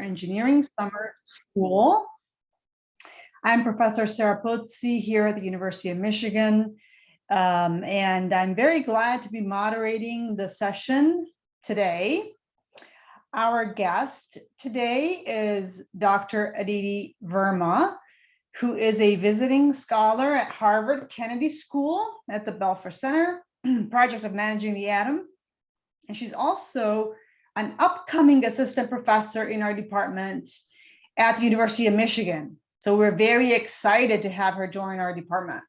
Engineering Summer School. I'm Professor Sarah Pozzi here at the University of Michigan, and I'm very glad to be moderating the session today. Our guest today is Dr. Aditi Verma, who is a visiting scholar at Harvard Kennedy School at the Belfer Center, Project of Managing the Atom. And she's also an upcoming assistant professor in our department at the University of Michigan. So we're very excited to have her join our department.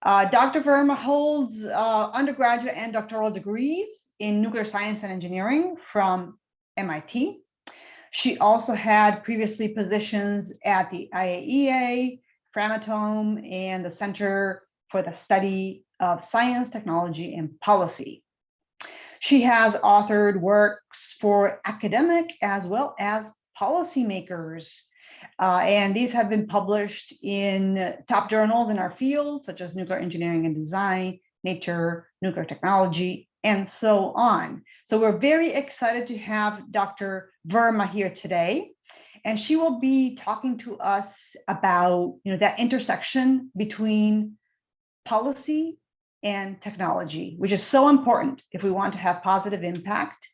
Dr. Verma holds undergraduate and doctoral degrees in nuclear science and engineering from MIT. She also had previously positions at the IAEA, Framatome, and the Center for the Study of Science, Technology, and Policy. She has authored works for academic as well as policymakers, and these have been published in top journals in our field, such as Nuclear Engineering and Design, Nature, Nuclear Technology, and so on. So we're very excited to have Dr. Verma here today, and she will be talking to us about that intersection between policy and technology, which is so important if we want to have positive impact,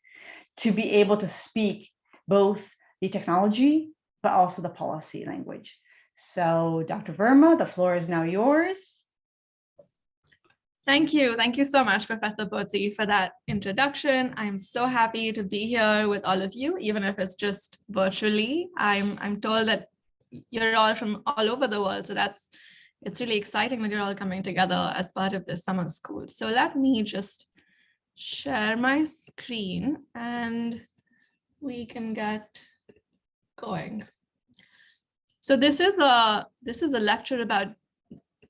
to be able to speak both the technology but also the policy language. So Dr. Verma, the floor is now yours. Thank you. Thank you so much, Professor Pozzi, for that introduction. I'm so happy to be here with all of you, even if it's just virtually. I'm told that you're all from all over the world, so it's really exciting that you're all coming together as part of this summer school. So let me just share my screen and we can get going. So this is a lecture about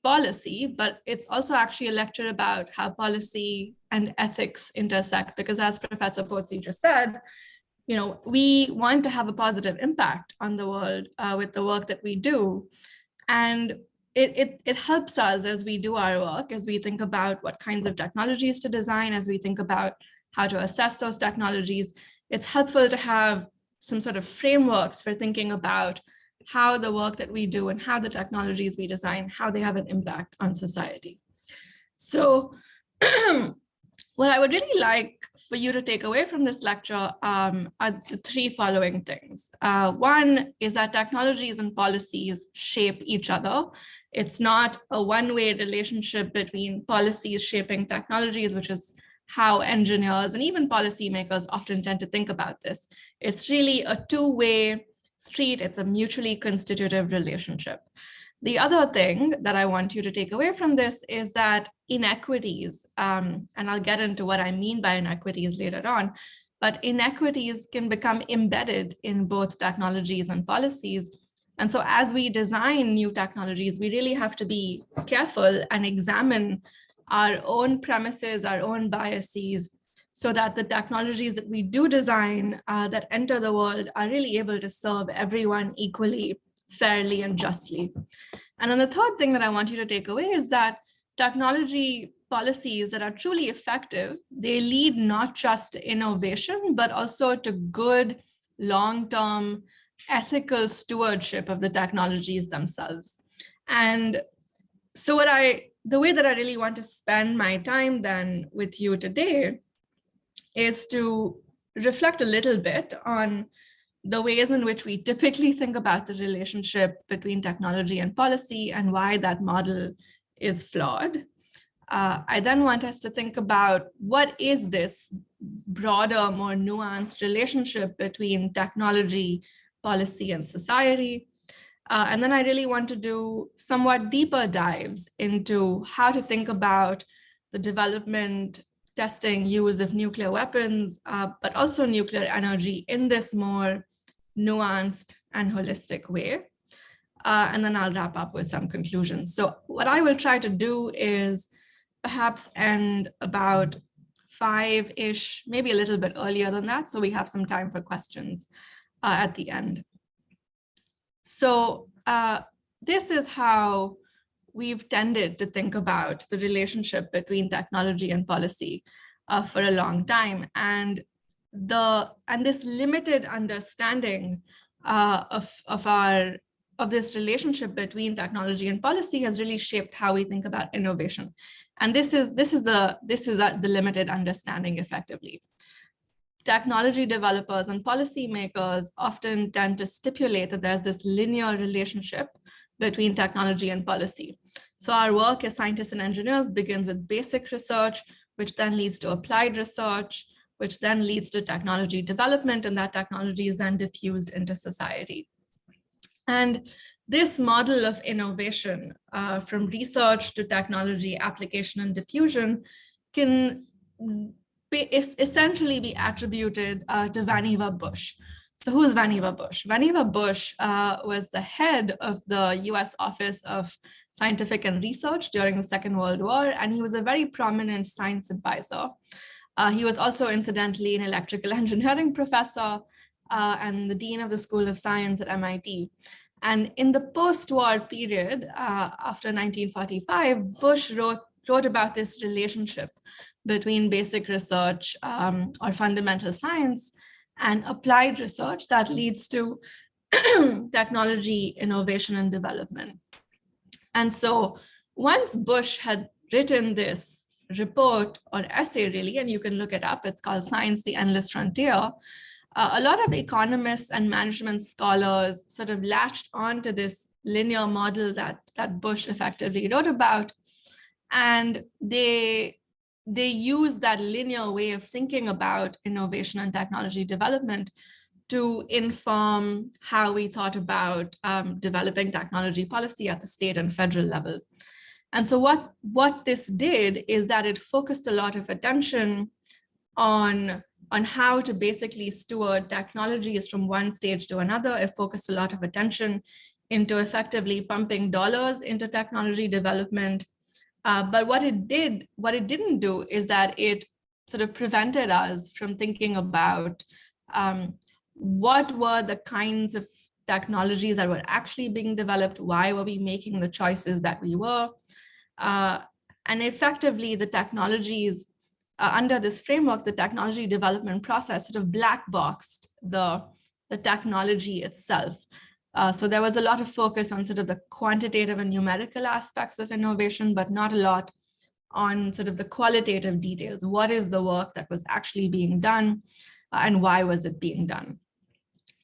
policy, but it's also actually a lecture about how policy and ethics intersect, because as Professor Pozzi just said, we want to have a positive impact on the world with the work that we do. And it helps us as we do our work, as we think about what kinds of technologies to design, as we think about how to assess those technologies. It's helpful to have some sort of frameworks for thinking about how the work that we do and how the technologies we design, how they have an impact on society. So what I would really like for you to take away from this lecture are the three following things. One is that technologies and policies shape each other. It's not a one-way relationship between policies shaping technologies, which is how engineers and even policymakers often tend to think about this. It's really a two-way street. It's a mutually constitutive relationship. The other thing that I want you to take away from this is that inequities, and I'll get into what I mean by inequities later on, but inequities can become embedded in both technologies and policies. And so as we design new technologies, we really have to be careful and examine our own premises, our own biases, so that the technologies that we do design that enter the world are really able to serve everyone equally, fairly, and justly. And then the third thing that I want you to take away is that technology policies that are truly effective, they lead not just to innovation, but also to good long-term ethical stewardship of the technologies themselves. And so the way that I really want to spend my time then with you today is to reflect a little bit on the ways in which we typically think about the relationship between technology and policy and why that model is flawed. I then want us to think about what is this broader, more nuanced relationship between technology, policy, and society. And then I really want to do somewhat deeper dives into how to think about the development, testing, use of nuclear weapons, but also nuclear energy in this more nuanced and holistic way. And then I'll wrap up with some conclusions. So what I will try to do is perhaps end about 5-ish, maybe a little bit earlier than that, so we have some time for questions at the end. So this is how we've tended to think about the relationship between technology and policy for a long time. And this limited understanding of this relationship between technology and policy has really shaped how we think about innovation. And this is the limited understanding effectively. Technology developers and policymakers often tend to stipulate that there's this linear relationship between technology and policy. So our work as scientists and engineers begins with basic research, which then leads to applied research, which then leads to technology development, and that technology is then diffused into society. And this model of innovation, from research to technology application and diffusion, can essentially be attributed to Vannevar Bush. So who's Vannevar Bush? Vannevar Bush was the head of the US Office of Scientific and Research during the Second World War, and he was a very prominent science advisor. He was also incidentally an electrical engineering professor and the dean of the School of Science at MIT. And in the post-war period, after 1945, Bush wrote about this relationship between basic research or fundamental science and applied research that leads to technology, innovation, and development. And so once Bush had written this report or essay, really, and you can look it up, it's called Science, the Endless Frontier, a lot of economists and management scholars sort of latched onto this linear model that Bush effectively wrote about, and they use that linear way of thinking about innovation and technology development to inform how we thought about developing technology policy at the state and federal level. And so what this did is that it focused a lot of attention on how to basically steward technologies from one stage to another. It focused a lot of attention into effectively pumping dollars into technology development. But what it didn't do is that it sort of prevented us from thinking about what were the kinds of technologies that were actually being developed, why were we making the choices that we were, and effectively the technologies under this framework, the technology development process sort of black boxed the technology itself. So there was a lot of focus on sort of the quantitative and numerical aspects of innovation, but not a lot on sort of the qualitative details. What is the work that was actually being done and why was it being done?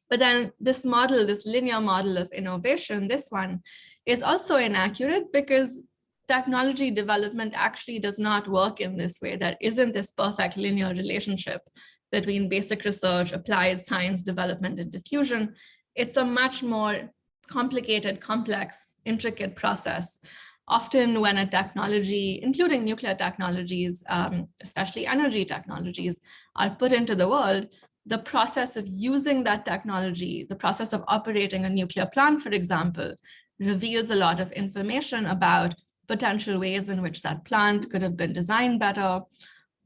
But then this model, this linear model of innovation, this one is also inaccurate because technology development actually does not work in this way. There isn't this perfect linear relationship between basic research, applied science development, and diffusion. It's a much more complicated, complex, intricate process. Often when a technology, including nuclear technologies, especially energy technologies, are put into the world, the process of using that technology, the process of operating a nuclear plant, for example, reveals a lot of information about potential ways in which that plant could have been designed better,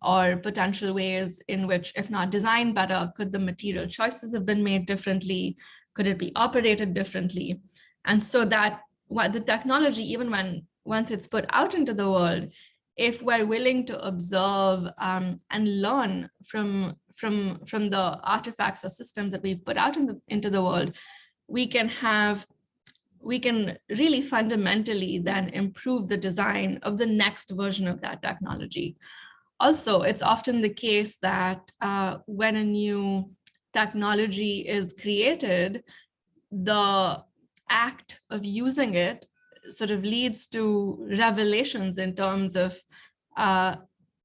or potential ways in which, if not designed better, could the material choices have been made differently? Could it be operated differently? And so that what the technology, even once it's put out into the world, if we're willing to observe and learn from the artifacts or systems that we put out into the world, we can really fundamentally then improve the design of the next version of that technology. Also, it's often the case that when a new technology is created, the act of using it sort of leads to revelations in terms of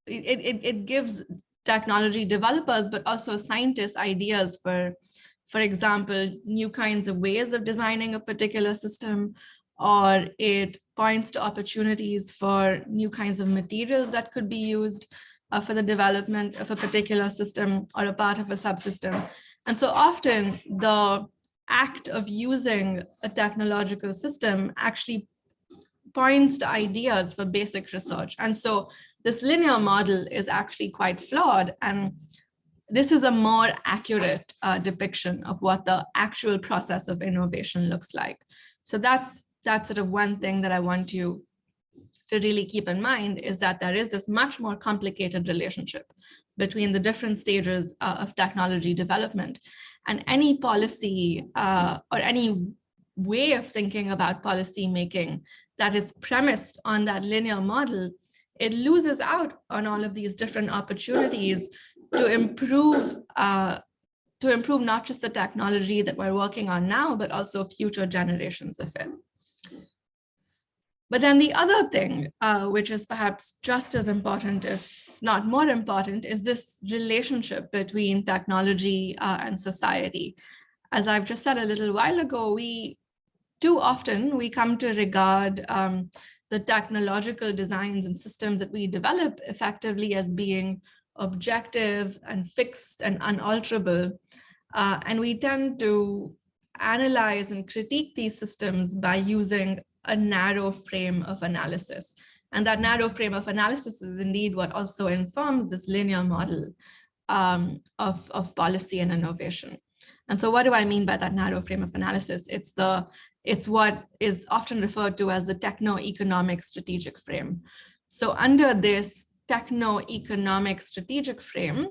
it gives technology developers, but also scientists, ideas for example, new kinds of ways of designing a particular system, or it points to opportunities for new kinds of materials that could be used for the development of a particular system or a part of a subsystem. And so often the act of using a technological system actually points to ideas for basic research. And so this linear model is actually quite flawed, and this is a more accurate depiction of what the actual process of innovation looks like. So that's sort of one thing that I want you to really keep in mind, is that there is this much more complicated relationship between the different stages of technology development. And any policy or any way of thinking about policy making that is premised on that linear model, it loses out on all of these different opportunities to improve not just the technology that we're working on now, but also future generations of it. But then the other thing, which is perhaps just as important, if not more important, is this relationship between technology and society. As I've just said a little while ago, too often we come to regard the technological designs and systems that we develop effectively as being objective and fixed and unalterable. And we tend to analyze and critique these systems by using a narrow frame of analysis. And that narrow frame of analysis is indeed what also informs this linear model of policy and innovation. And so what do I mean by that narrow frame of analysis? It's what is often referred to as the techno-economic strategic frame. So under this techno-economic strategic frame,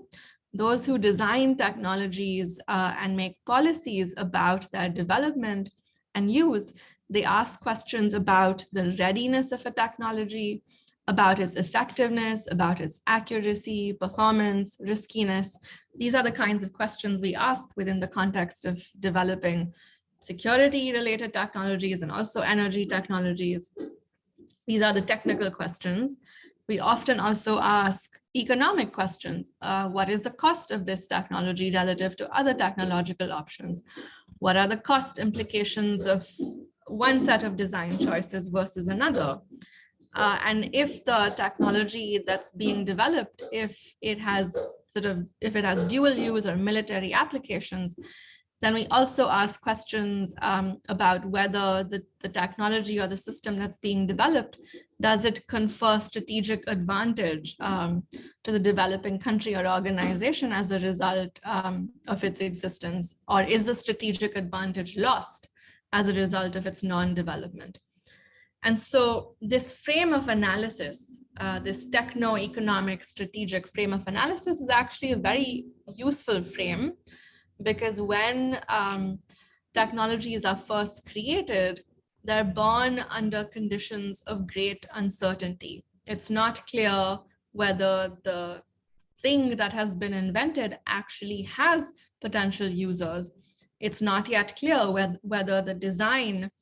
those who design technologies and make policies about their development and use, they ask questions about the readiness of a technology, about its effectiveness, about its accuracy, performance, riskiness. These are the kinds of questions we ask within the context of developing security-related technologies and also energy technologies. These are the technical questions. We often also ask economic questions. What is the cost of this technology relative to other technological options? What are the cost implications of one set of design choices versus another? And if the technology that's being developed, if it has dual use or military applications, then we also ask questions about whether the technology or the system that's being developed, does it confer strategic advantage to the developing country or organization as a result of its existence, or is the strategic advantage lost as a result of its non-development? And so this frame of analysis, this techno-economic strategic frame of analysis, is actually a very useful frame, because when technologies are first created, they're born under conditions of great uncertainty. It's not clear whether the thing that has been invented actually has potential users. It's not yet clear whether the design,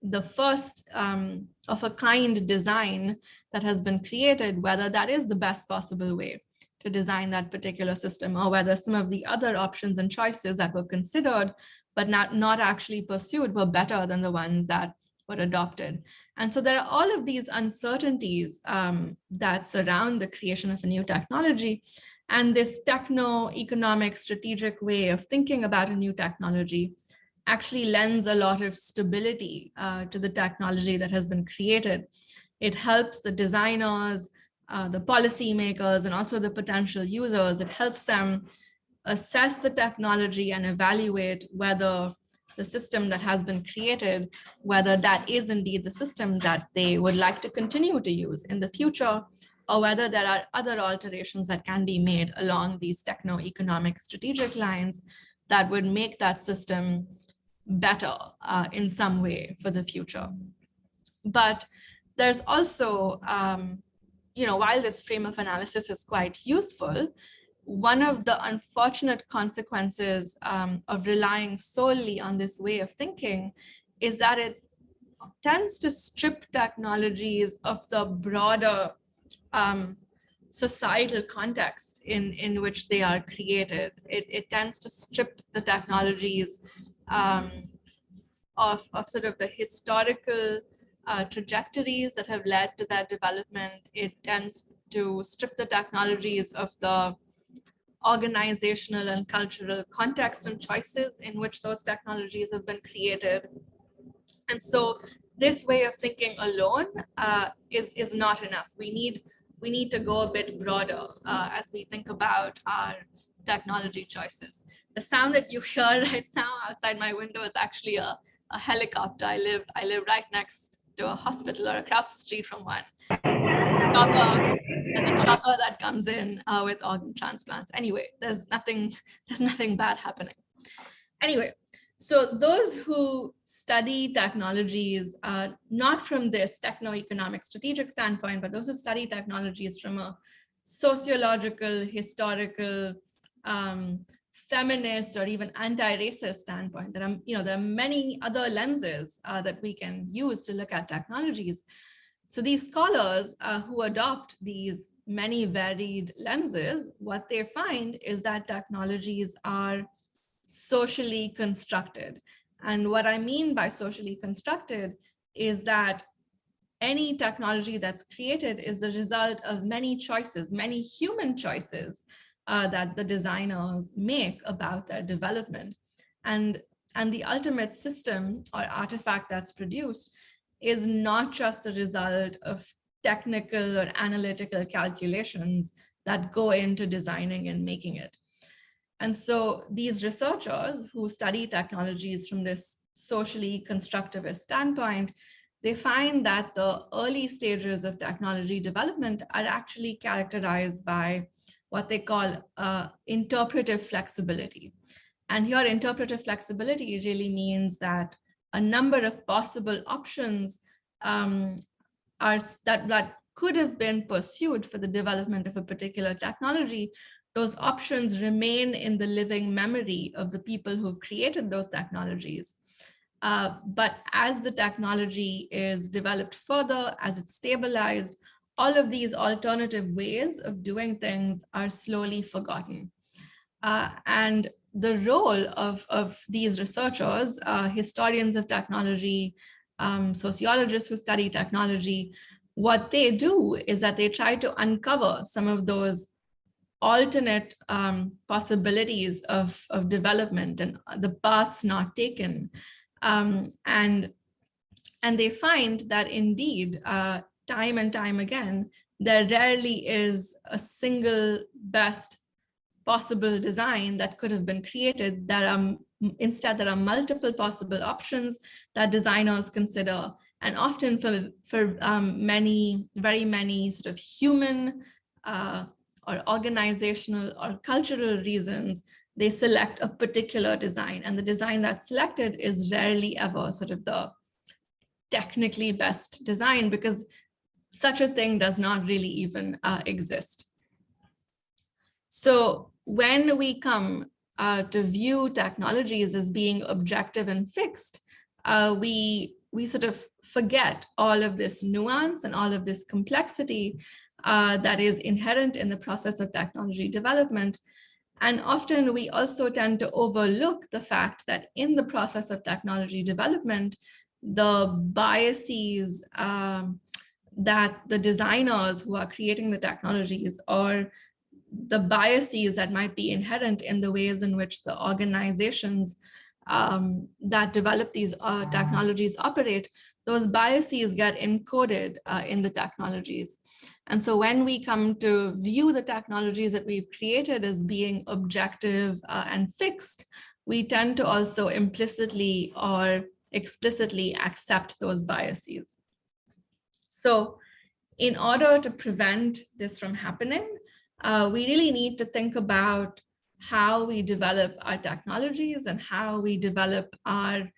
the first of a kind design that has been created, whether that is the best possible way to design that particular system, or whether some of the other options and choices that were considered but not actually pursued were better than the ones that were adopted. And so there are all of these uncertainties that surround the creation of a new technology. And this techno-economic strategic way of thinking about a new technology actually lends a lot of stability to the technology that has been created. It helps the designers, the policymakers, and also the potential users. It helps them assess the technology and evaluate whether the system that has been created, whether that is indeed the system that they would like to continue to use in the future, or whether there are other alterations that can be made along these techno-economic strategic lines that would make that system better in some way for the future. But there's also, while this frame of analysis is quite useful, one of the unfortunate consequences of relying solely on this way of thinking is that it tends to strip technologies of the broader societal context in which they are created. It tends to strip the technologies of sort of the historical trajectories that have led to that development. It tends to strip the technologies of the organizational and cultural context and choices in which those technologies have been created. And so this way of thinking alone is not enough. We need to go a bit broader as we think about our technology choices. The sound that you hear right now outside my window is actually a helicopter. I live right next to a hospital or across the street from one. There's a chopper that comes in with organ transplants. Anyway, there's nothing bad happening. Anyway, so those who study technologies, not from this techno-economic strategic standpoint, but those who study technologies from a sociological, historical, feminist, or even anti-racist standpoint, there are many other lenses that we can use to look at technologies. So these scholars who adopt these many varied lenses, what they find is that technologies are socially constructed. And what I mean by socially constructed is that any technology that's created is the result of many choices, many human choices that the designers make about their development. And the ultimate system or artifact that's produced is not just the result of technical or analytical calculations that go into designing and making it. And so these researchers who study technologies from this socially constructivist standpoint, they find that the early stages of technology development are actually characterized by what they call interpretive flexibility. And here, interpretive flexibility really means that a number of possible options that could have been pursued for the development of a particular technology. Those options remain in the living memory of the people who've created those technologies. But as the technology is developed further, as it's stabilized, all of these alternative ways of doing things are slowly forgotten. And the role of these researchers, historians of technology, sociologists who study technology, what they do is that they try to uncover some of those alternate possibilities of development and the paths not taken. And they find that indeed, time and time again, there rarely is a single best possible design that could have been created. Instead, there are multiple possible options that designers consider. And often for very many sort of human or organizational or cultural reasons, they select a particular design, and the design that's selected is rarely ever sort of the technically best design, because such a thing does not really even exist. So when we come to view technologies as being objective and fixed, we sort of forget all of this nuance and all of this complexity that is inherent in the process of technology development. And often we also tend to overlook the fact that in the process of technology development, the biases that the designers who are creating the technologies, or the biases that might be inherent in the ways in which the organizations that develop these technologies operate, those biases get encoded in the technologies. And so when we come to view the technologies that we've created as being objective and fixed, we tend to also implicitly or explicitly accept those biases. So in order to prevent this from happening, we really need to think about how we develop our technologies and how we develop our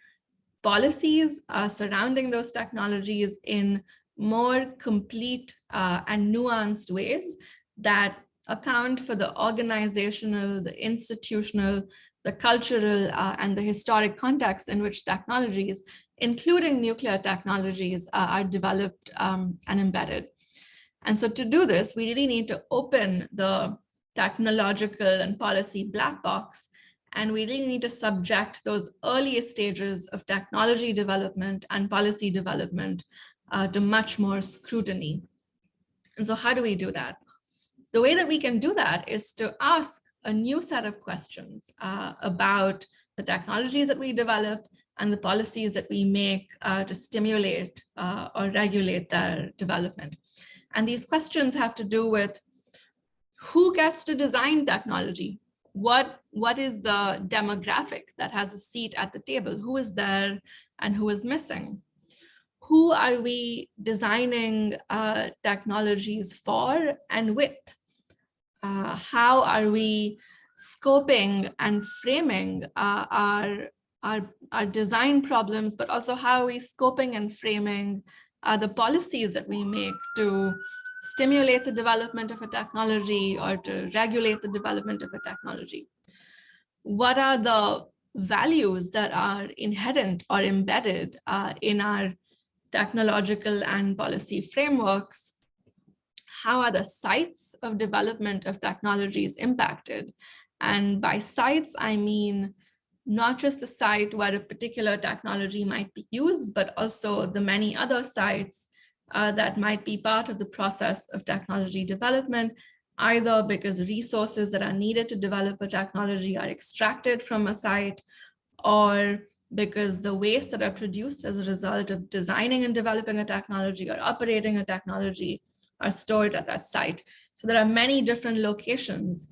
policies surrounding those technologies in more complete and nuanced ways that account for the organizational, the institutional, the cultural, and the historic context in which technologies, including nuclear technologies, are developed and embedded. And so to do this, we really need to open the technological and policy black box, and we really need to subject those earliest stages of technology development and policy development to much more scrutiny. And so how do we do that? The way that we can do that is to ask a new set of questions about the technologies that we develop and the policies that we make to stimulate or regulate their development. And these questions have to do with who gets to design technology? What is the demographic that has a seat at the table? Who is there and who is missing? Who are we designing technologies for and with? How are we scoping and framing our design problems, but also how are we scoping and framing the policies that we make to stimulate the development of a technology or to regulate the development of a technology? What are the values that are inherent or embedded in our technological and policy frameworks? How are the sites of development of technologies impacted? And by sites, I mean not just the site where a particular technology might be used, but also the many other sites that might be part of the process of technology development, either because resources that are needed to develop a technology are extracted from a site, or because the waste that are produced as a result of designing and developing a technology or operating a technology are stored at that site. So there are many different locations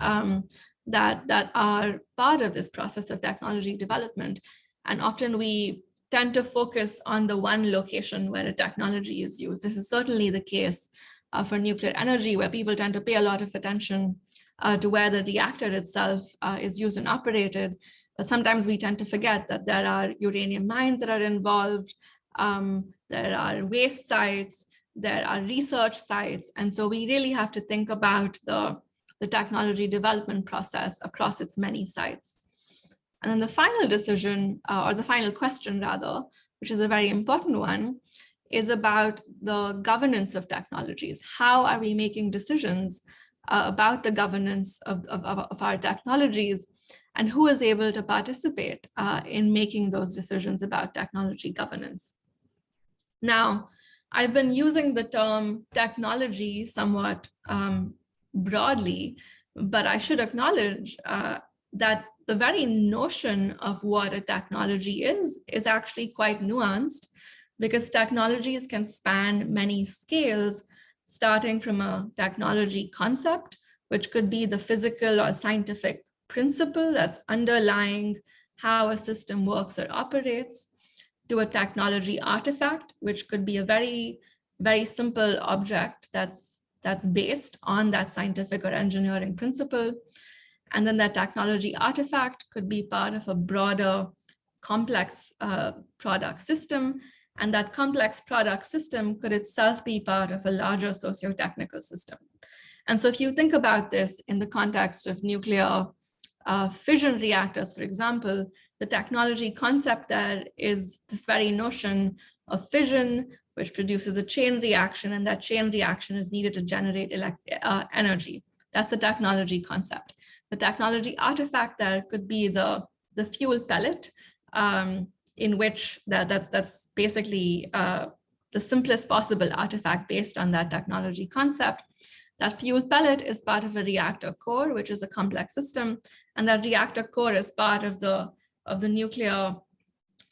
that are part of this process of technology development. And often we tend to focus on the one location where a technology is used. This is certainly the case for nuclear energy, where people tend to pay a lot of attention to where the reactor itself is used and operated. But sometimes we tend to forget that there are uranium mines that are involved, there are waste sites, there are research sites. And so we really have to think about the technology development process across its many sites. And then the final decision, or the final question rather, which is a very important one, is about the governance of technologies. How are we making decisions about the governance of our technologies, and who is able to participate in making those decisions about technology governance? Now, I've been using the term technology somewhat broadly, but I should acknowledge that the very notion of what a technology is actually quite nuanced, because technologies can span many scales, starting from a technology concept, which could be the physical or scientific principle that's underlying how a system works or operates, to a technology artifact, which could be a very, very simple object that's based on that scientific or engineering principle. And then that technology artifact could be part of a broader, complex product system. And that complex product system could itself be part of a larger socio-technical system. And so if you think about this in the context of nuclear fission reactors, for example, the technology concept there is this very notion of fission, which produces a chain reaction, and that chain reaction is needed to generate energy. That's the technology concept. The technology artifact there could be the fuel pellet, in which that's basically the simplest possible artifact based on that technology concept. That fuel pellet is part of a reactor core, which is a complex system, and that reactor core is part of the nuclear.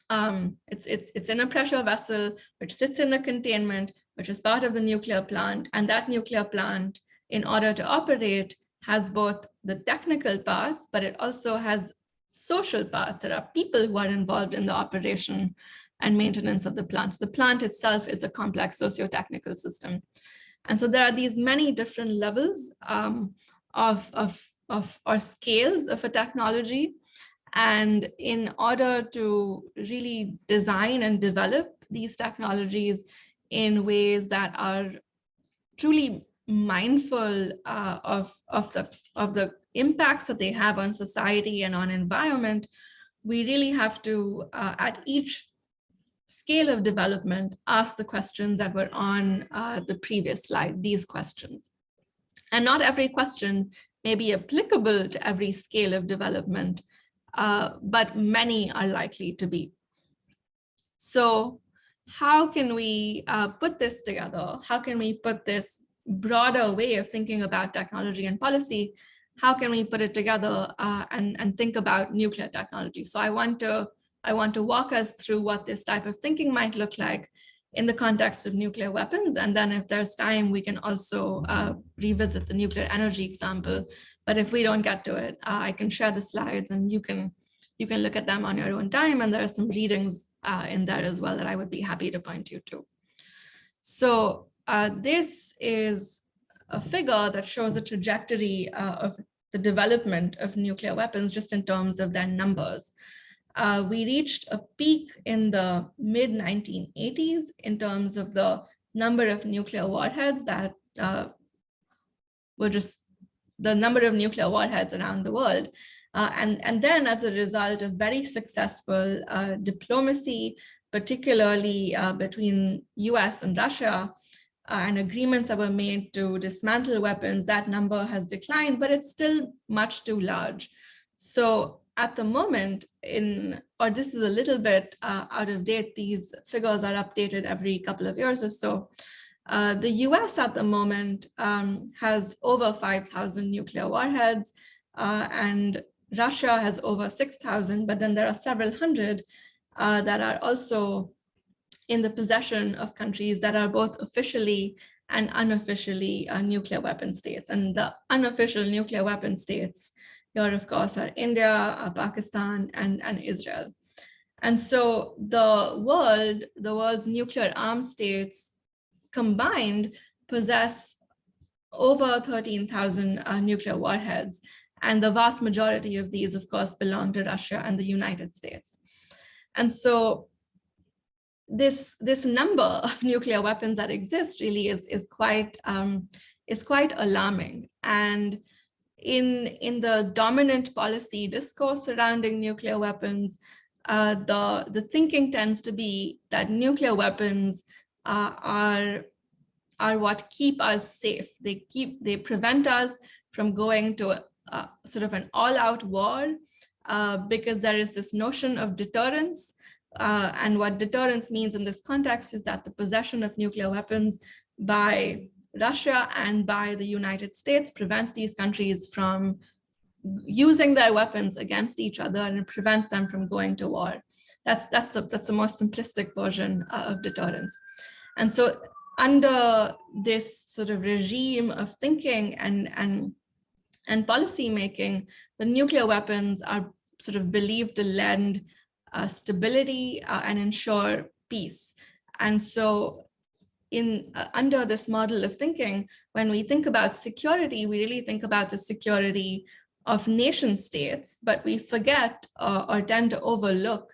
It's in a pressure vessel which sits in a containment, which is part of the nuclear plant, and that nuclear plant, in order to operate, has both the technical parts, but it also has social parts. There are people who are involved in the operation and maintenance of the plant. So the plant itself is a complex socio-technical system. And so there are these many different levels or scales of a technology. And in order to really design and develop these technologies in ways that are truly mindful of the impacts that they have on society and on environment, we really have to, at each scale of development, ask the questions that were on the previous slide, these questions. And not every question may be applicable to every scale of development, but many are likely to be. So how can we put this together? How can we put this broader way of thinking about technology and policy? How can we put it together and think about nuclear technology? So I want to walk us through what this type of thinking might look like in the context of nuclear weapons. And then if there's time, we can also revisit the nuclear energy example. But if we don't get to it, I can share the slides and you can look at them on your own time. And there are some readings in there as well that I would be happy to point you to. So this is a figure that shows the trajectory of the development of nuclear weapons just in terms of their numbers. We reached a peak in the mid-1980s in terms of the number of nuclear warheads that were just the number of nuclear warheads around the world. And then as a result of very successful diplomacy, particularly between US and Russia, and agreements that were made to dismantle weapons, that number has declined, but it's still much too large. So at the moment, or this is a little bit out of date, these figures are updated every couple of years or so. The US at the moment has over 5,000 nuclear warheads, and Russia has over 6,000, but then there are several hundred that are also in the possession of countries that are both officially and unofficially nuclear weapon states. And the unofficial nuclear weapon states here, of course, are India, Pakistan, and Israel. And so the world's nuclear armed states combined possess over 13,000 nuclear warheads. And the vast majority of these, of course, belong to Russia and the United States. And so this number of nuclear weapons that exist really is quite alarming. And in the dominant policy discourse surrounding nuclear weapons, the thinking tends to be that nuclear weapons are what keep us safe. They prevent us from going to sort of an all-out war because there is this notion of deterrence. And what deterrence means in this context is that the possession of nuclear weapons by Russia and by the United States prevents these countries from using their weapons against each other, and it prevents them from going to war. That's the most simplistic version of deterrence. And so under this sort of regime of thinking and policy making, the nuclear weapons are sort of believed to lend stability and ensure peace. And so under this model of thinking, when we think about security, we really think about the security of nation states, but we forget or tend to overlook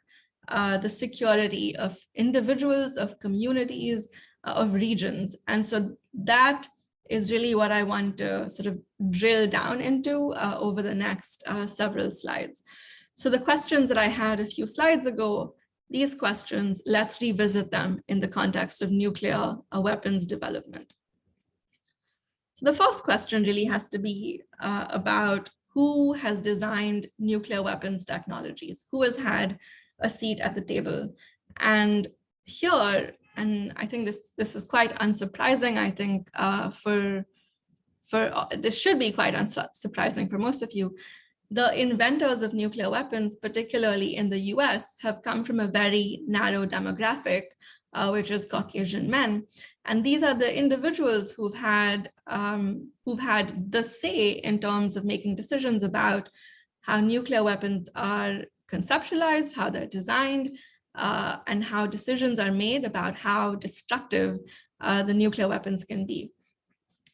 the security of individuals, of communities, of regions. And so that is really what I want to sort of drill down into over the next several slides. So the questions that I had a few slides ago, these questions, let's revisit them in the context of nuclear weapons development. So the first question really has to be about who has designed nuclear weapons technologies, who has had a seat at the table. And here, and I think this is quite unsurprising, I think this should be quite unsurprising for most of you. The inventors of nuclear weapons, particularly in the US, have come from a very narrow demographic, which is Caucasian men. And these are the individuals who've had the say in terms of making decisions about how nuclear weapons are conceptualized, how they're designed, and how decisions are made about how destructive the nuclear weapons can be.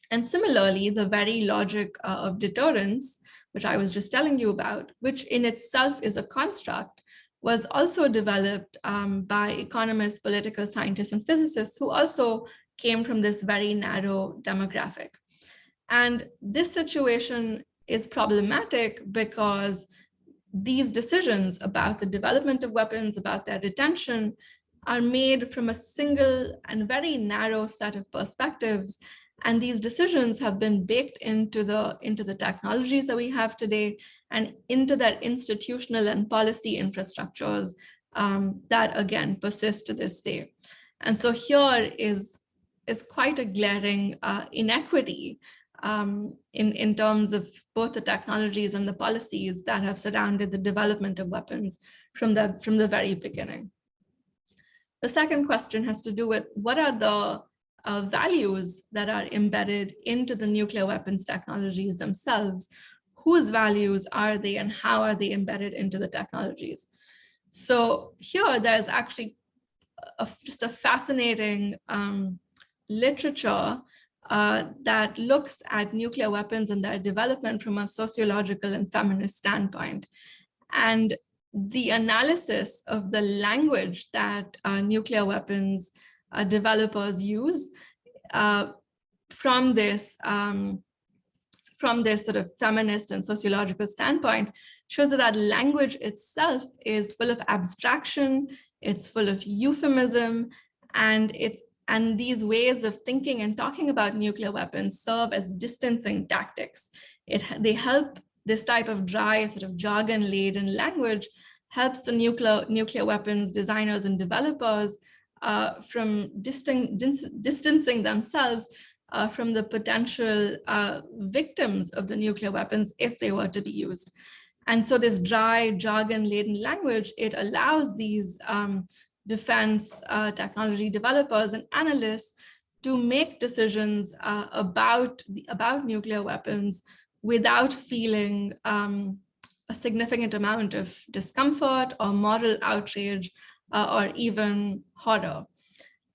And similarly, the very logic of deterrence, which I was just telling you about, which in itself is a construct, was also developed by economists, political scientists, and physicists who also came from this very narrow demographic. And this situation is problematic because these decisions about the development of weapons, about their detention, are made from a single and very narrow set of perspectives. And these decisions have been baked into the technologies that we have today and into their institutional and policy infrastructures that, again, persist to this day. And so here is quite a glaring inequity in terms of both the technologies and the policies that have surrounded the development of weapons from the very beginning. The second question has to do with what are the values that are embedded into the nuclear weapons technologies themselves. Whose values are they and how are they embedded into the technologies? So here there's actually just a fascinating literature that looks at nuclear weapons and their development from a sociological and feminist standpoint. And the analysis of the language that nuclear weapons developers use from this sort of feminist and sociological standpoint shows that language itself is full of abstraction, it's full of euphemism, and these ways of thinking and talking about nuclear weapons serve as distancing tactics. They help this type of dry, sort of jargon-laden language helps the nuclear weapons designers and developers from distancing themselves from the potential victims of the nuclear weapons if they were to be used. And so this dry, jargon-laden language, it allows these defense technology developers and analysts to make decisions about nuclear weapons without feeling a significant amount of discomfort or moral outrage or even horror.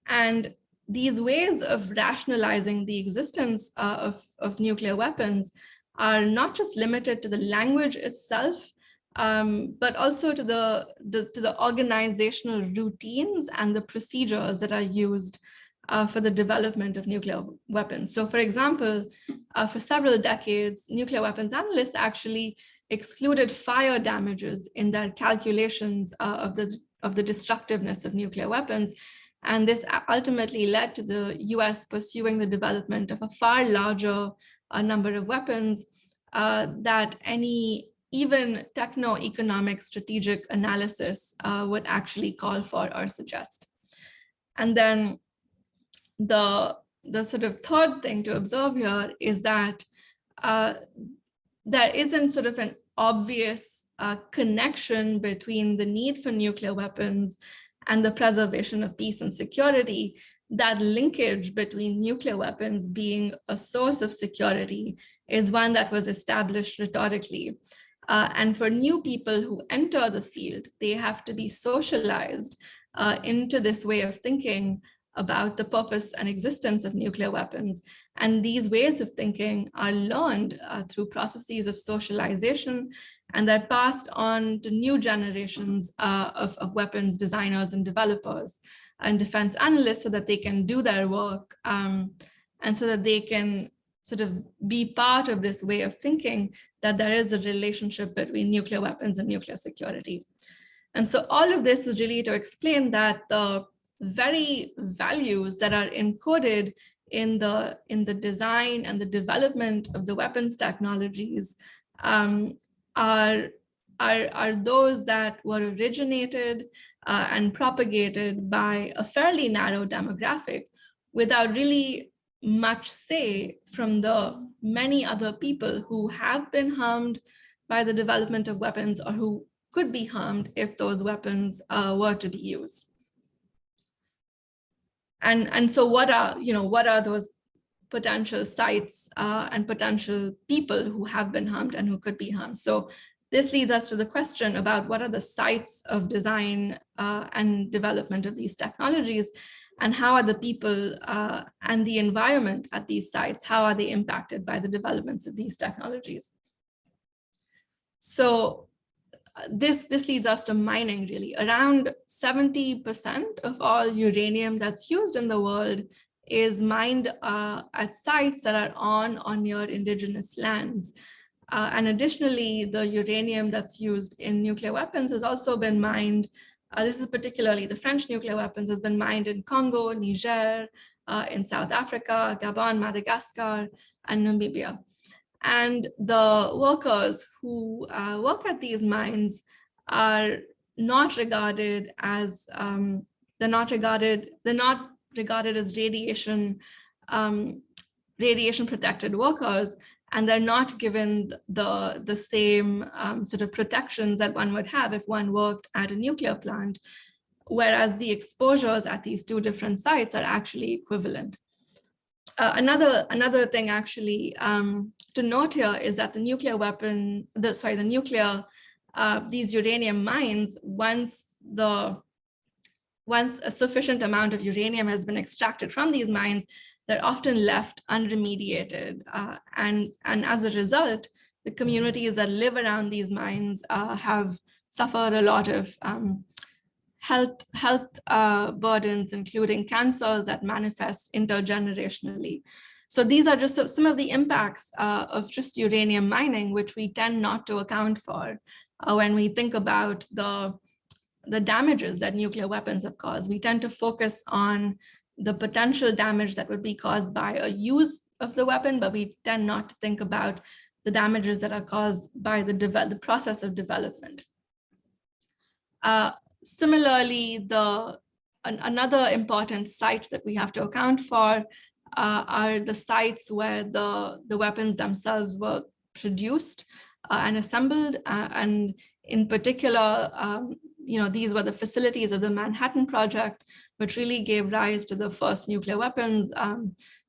And these ways of rationalizing the existence of nuclear weapons are not just limited to the language itself, but also to the organizational routines and the procedures that are used for the development of nuclear weapons. So for example, for several decades, nuclear weapons analysts actually excluded fire damages in their calculations of the destructiveness of nuclear weapons. And this ultimately led to the US pursuing the development of a far larger number of weapons that any even techno-economic strategic analysis would actually call for or suggest. And then the sort of third thing to observe here is that there isn't sort of an obvious connection between the need for nuclear weapons and the preservation of peace and security. That linkage between nuclear weapons being a source of security is one that was established rhetorically. And for new people who enter the field, they have to be socialized into this way of thinking about the purpose and existence of nuclear weapons. And these ways of thinking are learned through processes of socialization, and they're passed on to new generations of weapons designers and developers and defense analysts so that they can do their work and so that they can sort of be part of this way of thinking that there is a relationship between nuclear weapons and nuclear security. And so all of this is really to explain that the very values that are encoded in the design and the development of the weapons technologies are those that were originated and propagated by a fairly narrow demographic without really much say from the many other people who have been harmed by the development of weapons or who could be harmed if those weapons were to be used. And so what are those potential sites and potential people who have been harmed and who could be harmed? So this leads us to the question about what are the sites of design and development of these technologies, and how are the people and the environment at these sites, how are they impacted by the developments of these technologies? So this leads us to mining, really. Around 70% of all uranium that's used in the world is mined at sites that are on or near indigenous lands. And additionally, the uranium that's used in nuclear weapons has also been mined. This is particularly the French nuclear weapons has been mined in Congo, Niger, in South Africa, Gabon, Madagascar, and Namibia. And the workers who work at these mines are not regarded as they're not regarded as radiation protected workers, and they're not given the same sort of protections that one would have if one worked at a nuclear plant, whereas the exposures at these two different sites are actually equivalent. Another thing actually to note here is that these uranium mines, once a sufficient amount of uranium has been extracted from these mines, they're often left unremediated. And as a result, the communities that live around these mines have suffered a lot of health burdens, including cancers that manifest intergenerationally. So these are just some of the impacts of just uranium mining, which we tend not to account for when we think about the damages that nuclear weapons have caused. We tend to focus on the potential damage that would be caused by a use of the weapon, but we tend not to think about the damages that are caused by the process of development. Similarly, another important site that we have to account for are the sites where the weapons themselves were produced and assembled. And in particular, these were the facilities of the Manhattan Project, which really gave rise to the first nuclear weapons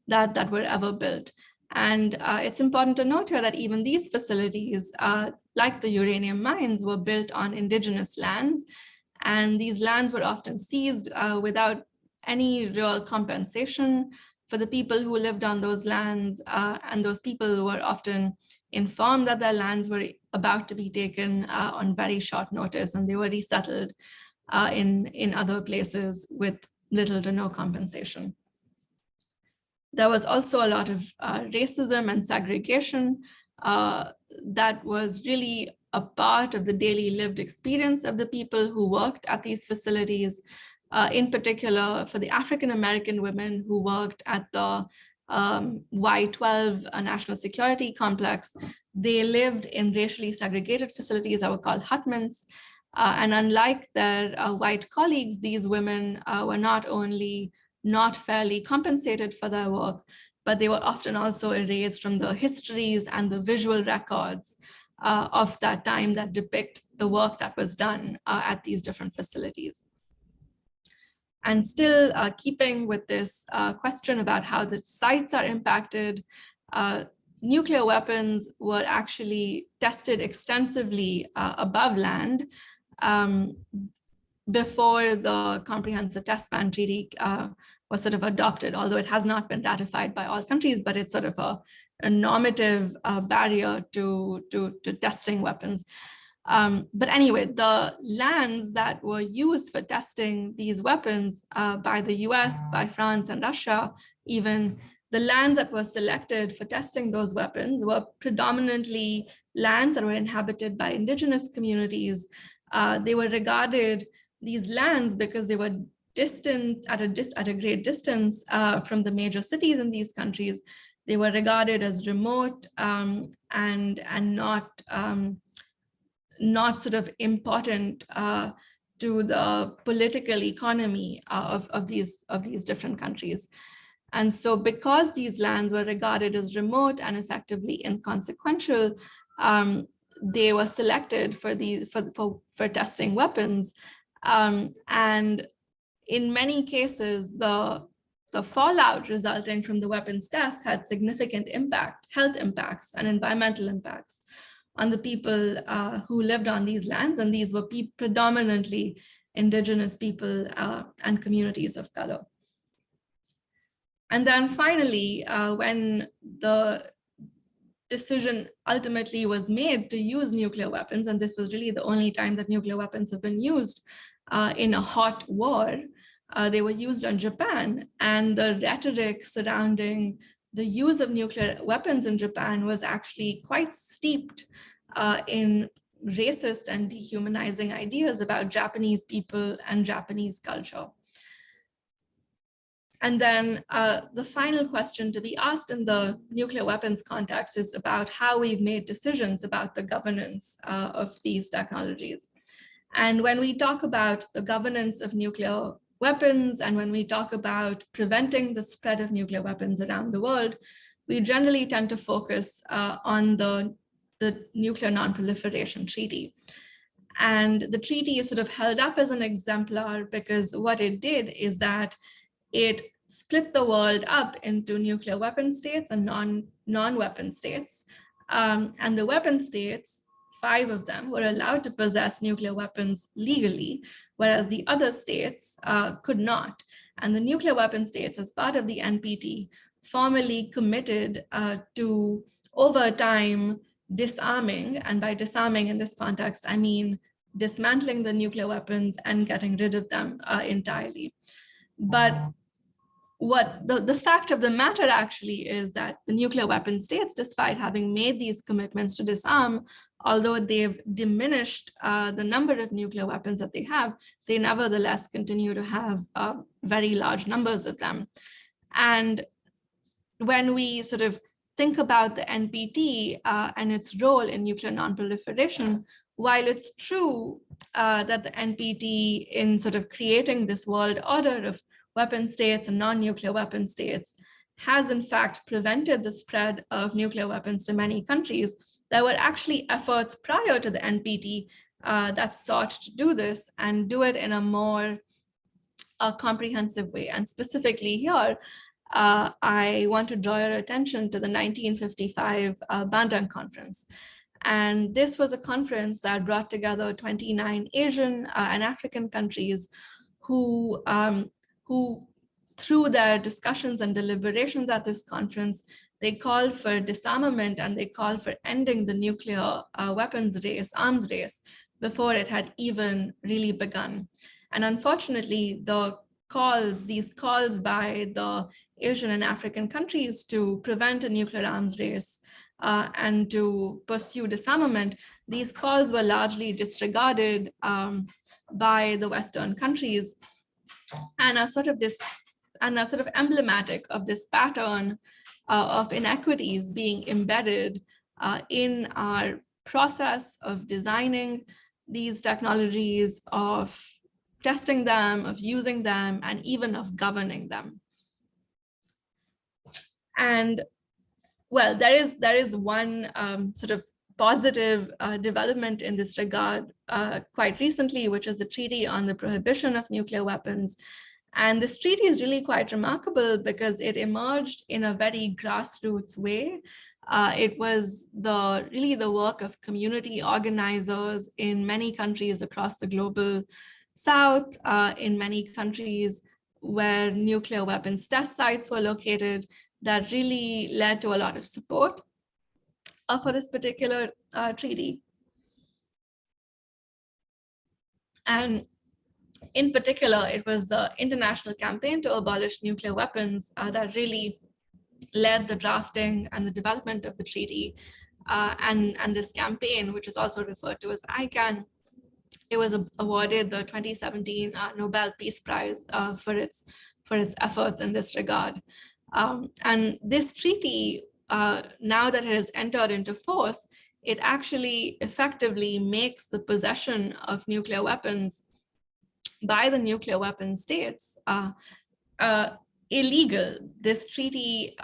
that were ever built. And it's important to note here that even these facilities, like the uranium mines, were built on indigenous lands. And these lands were often seized without any real compensation for the people who lived on those lands. And those people were often informed that their lands were about to be taken on very short notice, and they were resettled in other places with little to no compensation. There was also a lot of racism and segregation that was really a part of the daily lived experience of the people who worked at these facilities, in particular for the African-American women who worked at the Y-12 National Security Complex. They lived in racially segregated facilities that were called hutments. And unlike their white colleagues, these women were not only not fairly compensated for their work, but they were often also erased from the histories and the visual records of that time that depict the work that was done at these different facilities. And still keeping with this question about how the sites are impacted, nuclear weapons were actually tested extensively above land before the Comprehensive Test Ban Treaty was sort of adopted, although it has not been ratified by all countries, but it's sort of a normative barrier to testing weapons. But anyway, the lands that were used for testing these weapons by the US, by France and Russia, even the lands that were selected for testing those weapons were predominantly lands that were inhabited by indigenous communities. They were regarded, these lands, because they were distant at a great distance from the major cities in these countries, they were regarded as remote and not sort of important to the political economy of these different countries. And so because these lands were regarded as remote and effectively inconsequential, they were selected for testing weapons. And in many cases, the fallout resulting from the weapons test had significant health impacts and environmental impacts on the people who lived on these lands. And these were predominantly indigenous people and communities of color. And then finally, when the decision ultimately was made to use nuclear weapons, and this was really the only time that nuclear weapons have been used in a hot war, they were used on Japan. And the rhetoric surrounding the use of nuclear weapons in Japan was actually quite steeped in racist and dehumanizing ideas about Japanese people and Japanese culture. And then the final question to be asked in the nuclear weapons context is about how we've made decisions about the governance of these technologies. And when we talk about the governance of nuclear weapons, and when we talk about preventing the spread of nuclear weapons around the world, we generally tend to focus on the Nuclear Non-Proliferation Treaty. And the treaty is sort of held up as an exemplar because what it did is that it split the world up into nuclear weapon states and non-weapon states. And the weapon states, 5 of them, were allowed to possess nuclear weapons legally, whereas the other states could not. And the nuclear weapon states, as part of the NPT, formally committed to, over time, disarming, and by disarming in this context, I mean dismantling the nuclear weapons and getting rid of them entirely. But what the fact of the matter actually is that the nuclear weapon states, despite having made these commitments to disarm, although they've diminished the number of nuclear weapons that they have, they nevertheless continue to have very large numbers of them. And when we sort of think about the NPT and its role in nuclear nonproliferation, while it's true that the NPT, in sort of creating this world order of weapon states and non-nuclear weapon states, has in fact prevented the spread of nuclear weapons to many countries, there were actually efforts prior to the NPT that sought to do this and do it in a more comprehensive way. And specifically here, I want to draw your attention to the 1955 Bandung Conference. And this was a conference that brought together 29 Asian and African countries who, through their discussions and deliberations at this conference, they called for disarmament and they called for ending the nuclear weapons race, arms race, before it had even really begun. And unfortunately, these calls by the Asian and African countries to prevent a nuclear arms race and to pursue disarmament, these calls were largely disregarded by the Western countries and are sort of emblematic of this pattern of inequities being embedded in our process of designing these technologies, of testing them, of using them, and even of governing them. And well, there is one sort of positive development in this regard quite recently, which is the Treaty on the Prohibition of Nuclear Weapons. And this treaty is really quite remarkable because it emerged in a very grassroots way. It was really the work of community organizers in many countries across the global South, in many countries where nuclear weapons test sites were located, that really led to a lot of support for this particular treaty. And in particular, it was the international campaign to abolish nuclear weapons that really led the drafting and the development of the treaty. And this campaign, which is also referred to as ICANN, it was awarded the 2017 Nobel Peace Prize for its efforts in this regard. And this treaty, now that it has entered into force, it actually effectively makes the possession of nuclear weapons by the nuclear weapon states illegal. This treaty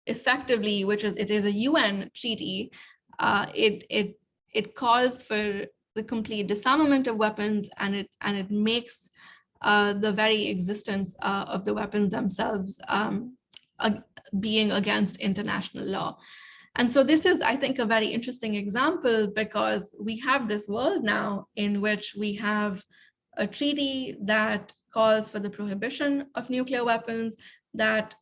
effectively, it is a UN treaty, it calls for the complete disarmament of weapons, and it makes the very existence of the weapons themselves being against international law. And so this is, I think, a very interesting example, because we have this world now in which we have a treaty that calls for the prohibition of nuclear weapons, that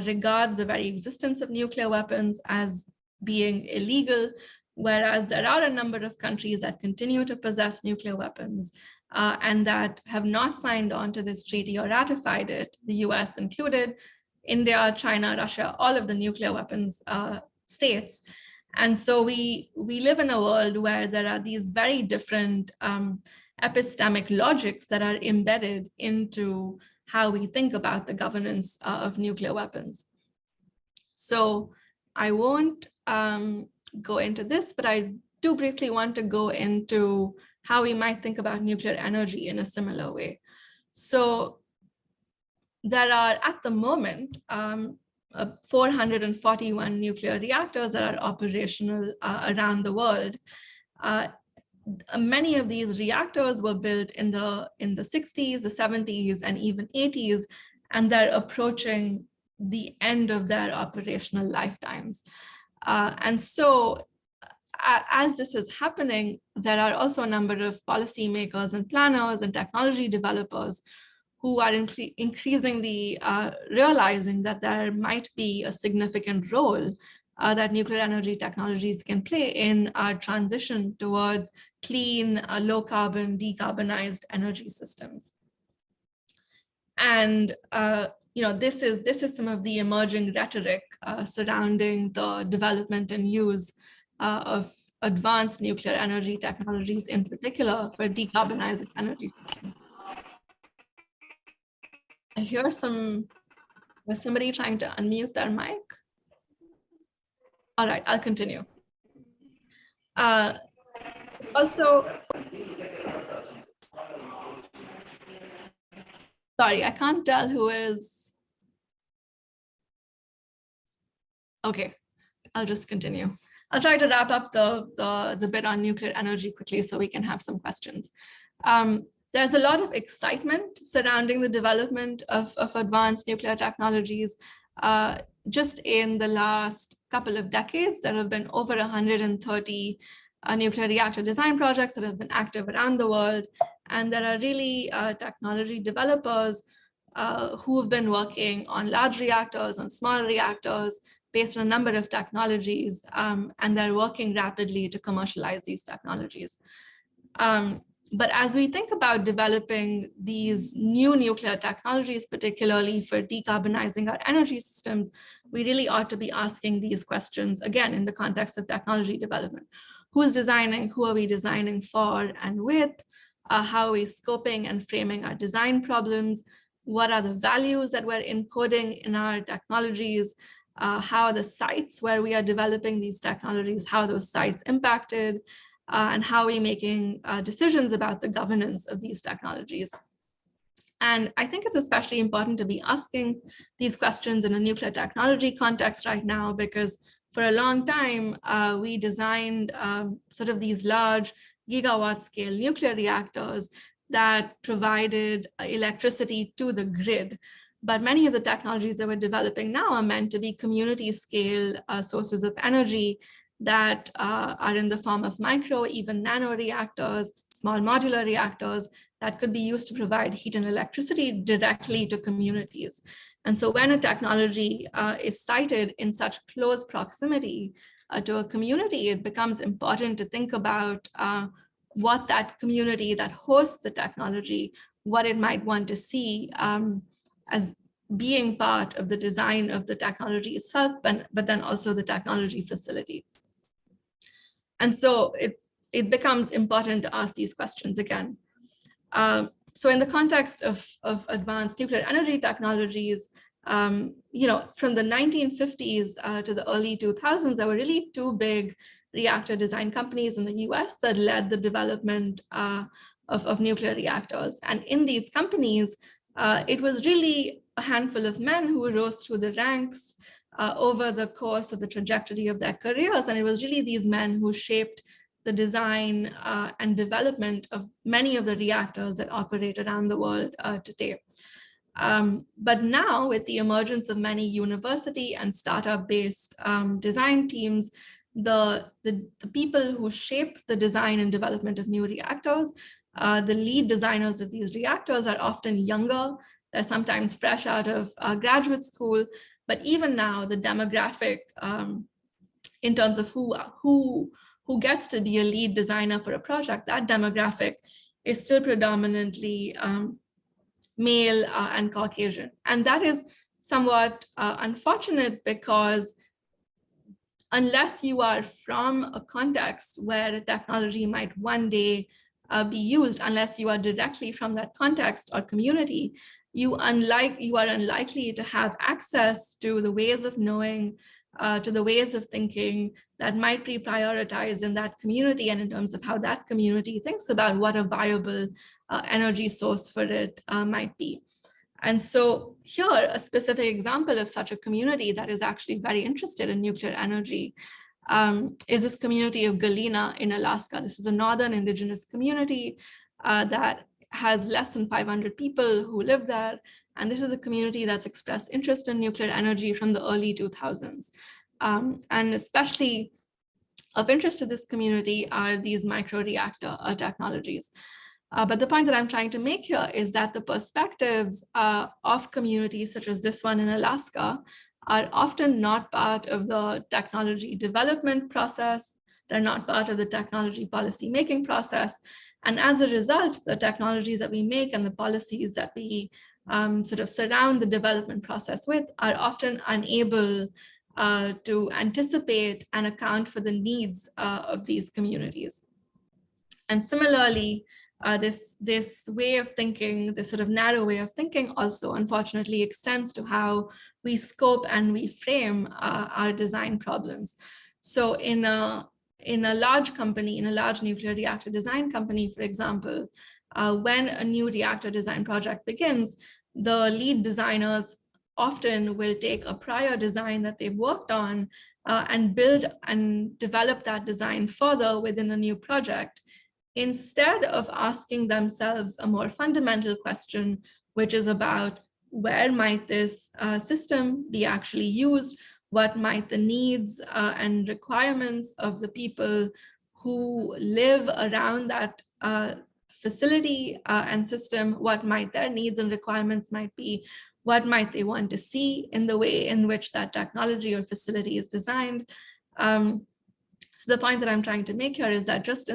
regards the very existence of nuclear weapons as being illegal, whereas there are a number of countries that continue to possess nuclear weapons and that have not signed on to this treaty or ratified it, the US included, India, China, Russia, all of the nuclear weapons states. And so we live in a world where there are these very different epistemic logics that are embedded into how we think about the governance of nuclear weapons. So I won't go into this, but I do briefly want to go into how we might think about nuclear energy in a similar way. So there are, at the moment, 441 nuclear reactors that are operational around the world. Many of these reactors were built in the 60s, the 70s, and even 80s, and they're approaching the end of their operational lifetimes. And so as this is happening, there are also a number of policymakers and planners and technology developers who are increasingly realizing that there might be a significant role that nuclear energy technologies can play in our transition towards clean, low carbon, decarbonized energy systems. And this is some of the emerging rhetoric surrounding the development and use of advanced nuclear energy technologies, in particular for decarbonizing energy systems. I hear was somebody trying to unmute their mic? All right, I'll continue. Also, sorry, I can't tell who is. Okay, I'll just continue. I'll try to wrap up the bit on nuclear energy quickly so we can have some questions. There's a lot of excitement surrounding the development of advanced nuclear technologies. Just in the last couple of decades, there have been over 130 nuclear reactor design projects that have been active around the world. And there are really technology developers who have been working on large reactors, on small reactors, based on a number of technologies, and they're working rapidly to commercialize these technologies. But as we think about developing these new nuclear technologies, particularly for decarbonizing our energy systems, we really ought to be asking these questions, again, in the context of technology development. Who's designing? Who are we designing for and with? How are we scoping and framing our design problems? What are the values that we're encoding in our technologies? How are the sites where we are developing these technologies, how are those sites impacted? And how are we making decisions about the governance of these technologies? And I think it's especially important to be asking these questions in a nuclear technology context right now, because for a long time, we designed sort of these large gigawatt scale nuclear reactors that provided electricity to the grid. But many of the technologies that we're developing now are meant to be community scale sources of energy that are in the form of micro, even nano reactors, small modular reactors that could be used to provide heat and electricity directly to communities. And so when a technology is sited in such close proximity to a community, it becomes important to think about what that community that hosts the technology, what it might want to see as being part of the design of the technology itself, but then also the technology facility. And so it becomes important to ask these questions again. So in the context of advanced nuclear energy technologies, from the 1950s to the early 2000s, there were really two big reactor design companies in the US that led the development of nuclear reactors. And in these companies, it was really a handful of men who rose through the ranks over the course of the trajectory of their careers. And it was really these men who shaped the design and development of many of the reactors that operate around the world today. But now, with the emergence of many university and startup-based design teams, the people who shape the design and development of new reactors, the lead designers of these reactors are often younger. They're sometimes fresh out of graduate school. But even now, the demographic in terms of who gets to be a lead designer for a project, that demographic is still predominantly male and Caucasian. And that is somewhat unfortunate, because unless you are from a context where technology might one day be used, unless you are directly from that context or community, you are unlikely to have access to the ways of knowing, to the ways of thinking that might be prioritized in that community, and in terms of how that community thinks about what a viable energy source for it might be. And so here, a specific example of such a community that is actually very interested in nuclear energy is this community of Galena in Alaska. This is a northern indigenous community that has less than 500 people who live there. And this is a community that's expressed interest in nuclear energy from the early 2000s. And especially of interest to this community are these microreactor technologies. But the point that I'm trying to make here is that the perspectives of communities such as this one in Alaska are often not part of the technology development process. They're not part of the technology policy making process. And as a result, the technologies that we make and the policies that we sort of surround the development process with are often unable to anticipate and account for the needs of these communities. And similarly, this way of thinking, this sort of narrow way of thinking also unfortunately extends to how we scope and we frame our design problems. So in a large company, in a large nuclear reactor design company, for example, when a new reactor design project begins, the lead designers often will take a prior design that they've worked on and build and develop that design further within a new project, instead of asking themselves a more fundamental question, which is about where might this system be actually used? What might the needs and requirements of the people who live around that facility and system, what might their needs and requirements might be? What might they want to see in the way in which that technology or facility is designed? So the point that I'm trying to make here is that just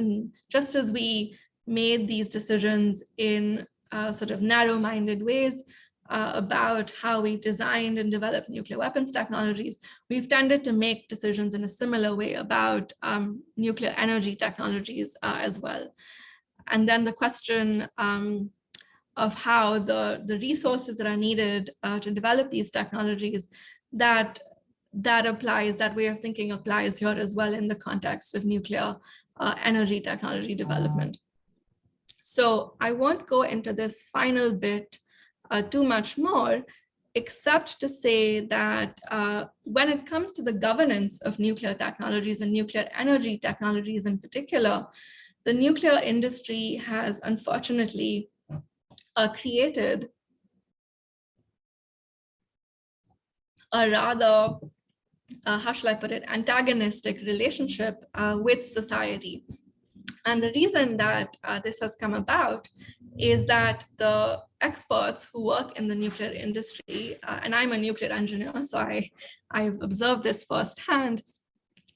as we made these decisions in sort of narrow-minded ways about how we designed and developed nuclear weapons technologies, we've tended to make decisions in a similar way about nuclear energy technologies as well. And then the question of how the resources that are needed to develop these technologies, that way of thinking applies here as well in the context of nuclear energy technology development. So I won't go into this final bit too much more, except to say that when it comes to the governance of nuclear technologies and nuclear energy technologies in particular, the nuclear industry has unfortunately created a rather how shall I put it, antagonistic relationship with society. And the reason that this has come about is that the experts who work in the nuclear industry, and I'm a nuclear engineer, so I've observed this firsthand,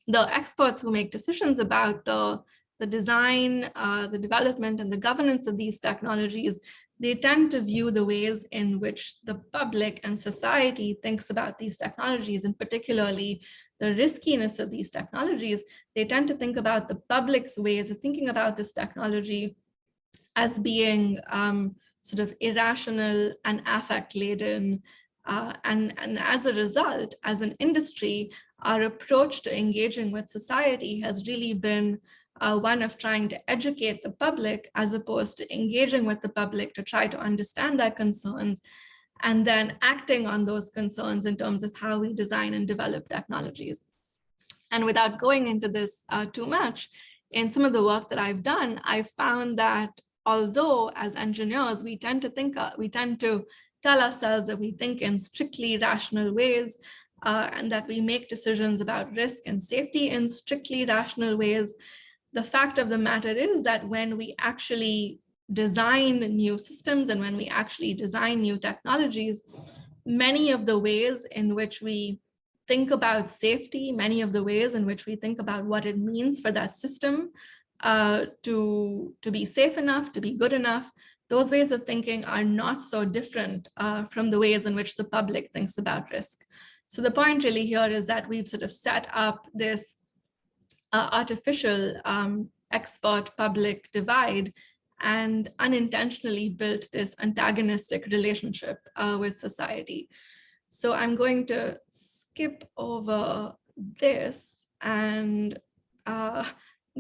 the experts who make decisions about the design, the development, and the governance of these technologies, they tend to view the ways in which the public and society thinks about these technologies, and particularly the riskiness of these technologies. They tend to think about the public's ways of thinking about this technology as being sort of irrational and affect-laden. And as a result, as an industry, our approach to engaging with society has really been one of trying to educate the public as opposed to engaging with the public to try to understand their concerns and then acting on those concerns in terms of how we design and develop technologies. And without going into this too much, in some of the work that I've done, I've found that although as engineers, we tend to tell ourselves that we think in strictly rational ways and that we make decisions about risk and safety in strictly rational ways, the fact of the matter is that when we actually design new systems and when we actually design new technologies, many of the ways in which we think about safety, many of the ways in which we think about what it means for that system to be safe enough, to be good enough, those ways of thinking are not so different from the ways in which the public thinks about risk. So the point really here is that we've sort of set up this artificial expert-public divide and unintentionally built this antagonistic relationship with society. So I'm going to skip over this and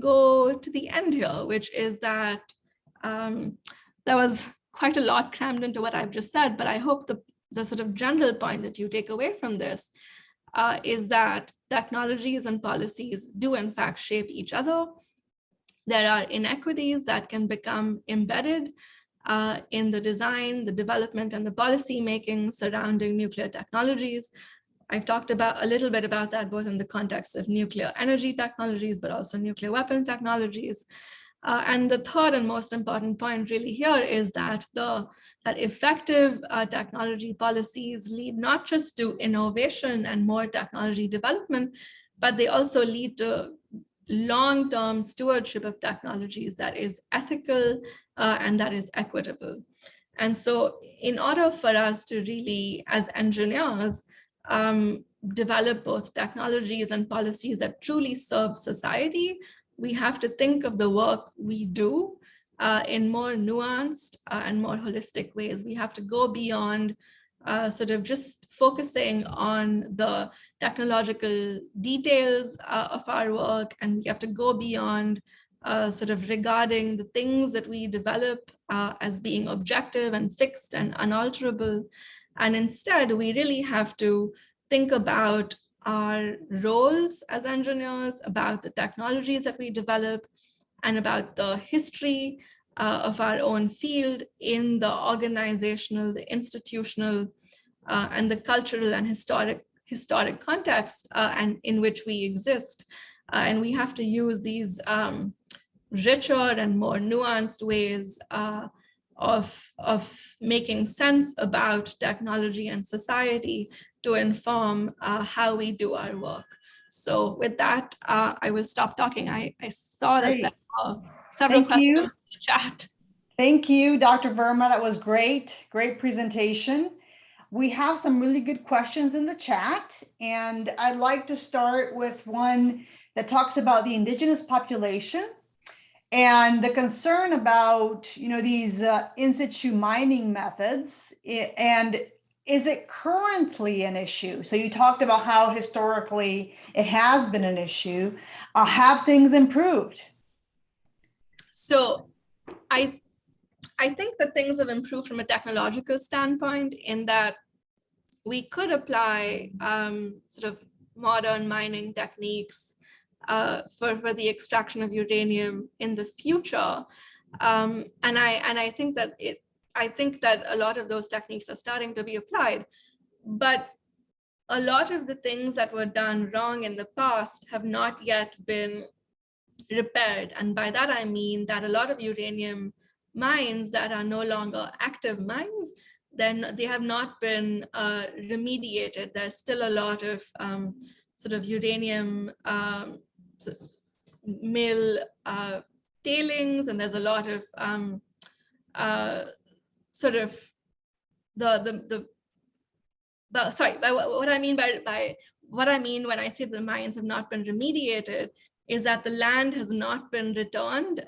go to the end here, which is that there was quite a lot crammed into what I've just said, but I hope the sort of general point that you take away from this is that technologies and policies do in fact shape each other. There are inequities that can become embedded in the design, the development, and the policy making surrounding nuclear technologies. I've talked about a little bit about that both in the context of nuclear energy technologies, but also nuclear weapon technologies. And the third and most important point really here is that that effective technology policies lead not just to innovation and more technology development, but they also lead to long-term stewardship of technologies that is ethical and that is equitable. And so in order for us to really, as engineers, develop both technologies and policies that truly serve society, we have to think of the work we do in more nuanced and more holistic ways. We have to go beyond sort of just focusing on the technological details of our work, and we have to go beyond sort of regarding the things that we develop as being objective and fixed and unalterable. And instead, we really have to think about our roles as engineers, about the technologies that we develop, and about the history of our own field in the organizational, the institutional, and the cultural and historic context and in which we exist. And we have to use these richer and more nuanced ways of making sense about technology and society to inform how we do our work. So with that, I will stop talking. I saw that there were several questions in the chat. Thank you, Dr. Verma. That was great. Great presentation. We have some really good questions in the chat, and I'd like to start with one that talks about the indigenous population and the concern about, these in situ mining methods, and is it currently an issue? So you talked about how historically it has been an issue. Have things improved? So I think that things have improved from a technological standpoint in that we could apply sort of modern mining techniques for the extraction of uranium in the future, and I think that a lot of those techniques are starting to be applied, but a lot of the things that were done wrong in the past have not yet been repaired. And by that I mean that a lot of uranium mines that are no longer active mines, then they have not been remediated. There's still a lot of sort of uranium mill tailings, and there's a lot of sort of what I mean by what I mean when I say the mines have not been remediated is that the land has not been returned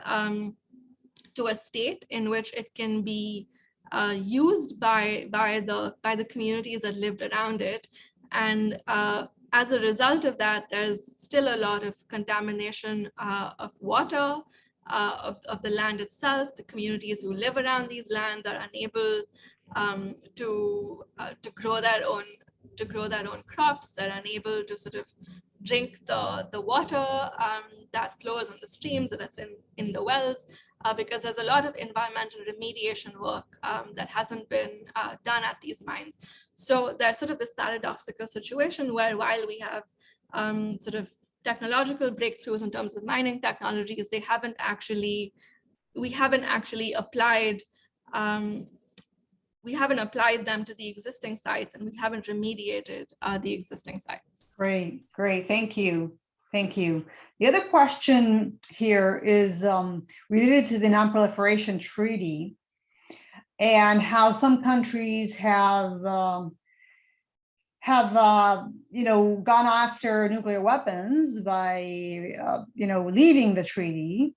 to a state in which it can be used by the communities that lived around it. And as a result of that, there's still a lot of contamination of water, of the land itself. The communities who live around these lands are unable to grow their own crops. They're unable to sort of drink the water that flows in the streams, that's in the wells, because there's a lot of environmental remediation work that hasn't been done at these mines. So there's sort of this paradoxical situation where while we have sort of technological breakthroughs in terms of mining technologies, we haven't actually applied them to the existing sites, and we haven't remediated the existing sites. Great. Thank you. The other question here is related to the Non-Proliferation Treaty and how some countries have gone after nuclear weapons by leaving the treaty.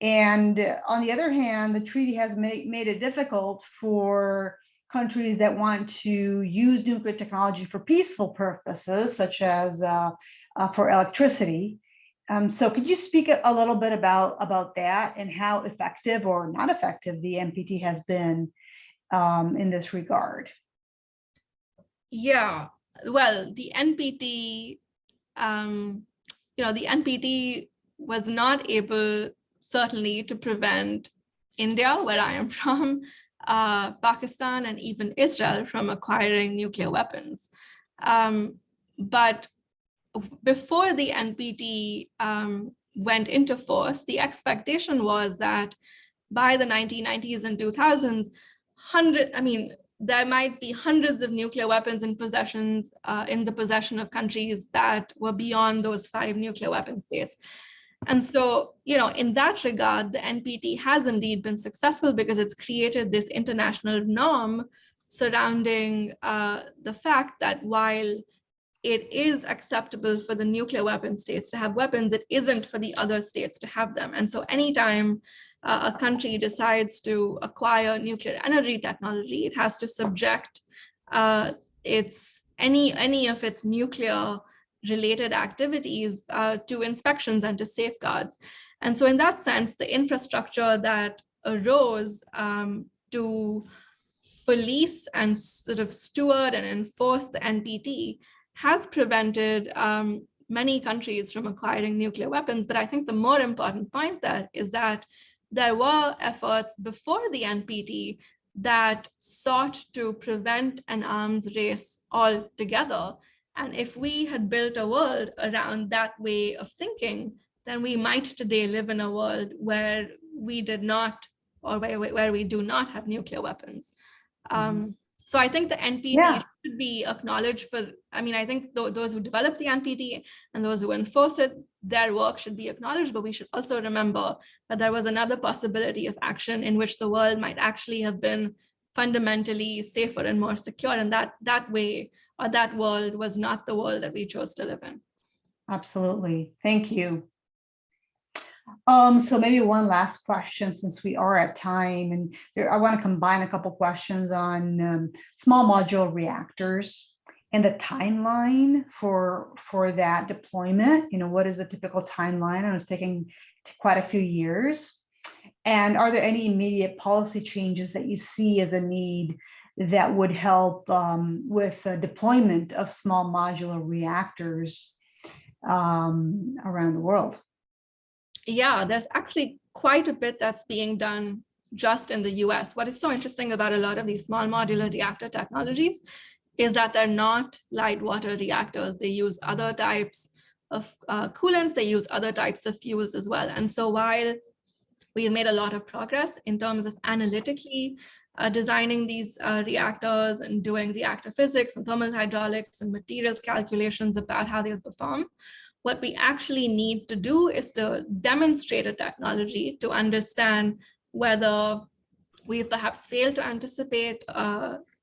And on the other hand, the treaty has made it difficult for countries that want to use nuclear technology for peaceful purposes, such as for electricity. So could you speak a little bit about that and how effective or not effective the NPT has been in this regard? Yeah, well, the NPT, the NPT was not able, certainly, to prevent India, where I am from, Pakistan, and even Israel from acquiring nuclear weapons. But before the NPT, went into force, the expectation was that by the 1990s and 2000s, there might be hundreds of nuclear weapons in the possession of countries that were beyond those 5 nuclear weapon states. And so, in that regard, the NPT has indeed been successful because it's created this international norm surrounding the fact that while it is acceptable for the nuclear weapon states to have weapons, it isn't for the other states to have them. And so anytime a country decides to acquire nuclear energy technology, it has to subject any of its nuclear related activities to inspections and to safeguards. And so in that sense, the infrastructure that arose to police and sort of steward and enforce the NPT has prevented many countries from acquiring nuclear weapons. But I think the more important point there is that there were efforts before the NPT that sought to prevent an arms race altogether. And if we had built a world around that way of thinking, then we might today live in a world where we did not, or where we do not have nuclear weapons. So I think the NPT should be acknowledged for, I think those who develop the NPT and those who enforce it, their work should be acknowledged, but we should also remember that there was another possibility of action in which the world might actually have been fundamentally safer and more secure. And that way, or that world was not the world that we chose to live in. Absolutely. Thank you. So maybe one last question, since we are at time, and I want to combine a couple questions on small modular reactors and the timeline for that deployment. What is the typical timeline? And it's taking quite a few years. And are there any immediate policy changes that you see as a need that would help with deployment of small modular reactors around the world? Yeah, there's actually quite a bit that's being done just in the US. What is so interesting about a lot of these small modular reactor technologies is that they're not light water reactors. They use other types of coolants, they use other types of fuels as well. And so while we made a lot of progress in terms of analytically designing these reactors and doing reactor physics and thermal hydraulics and materials calculations about how they'll perform, what we actually need to do is to demonstrate a technology to understand whether we've perhaps failed to anticipate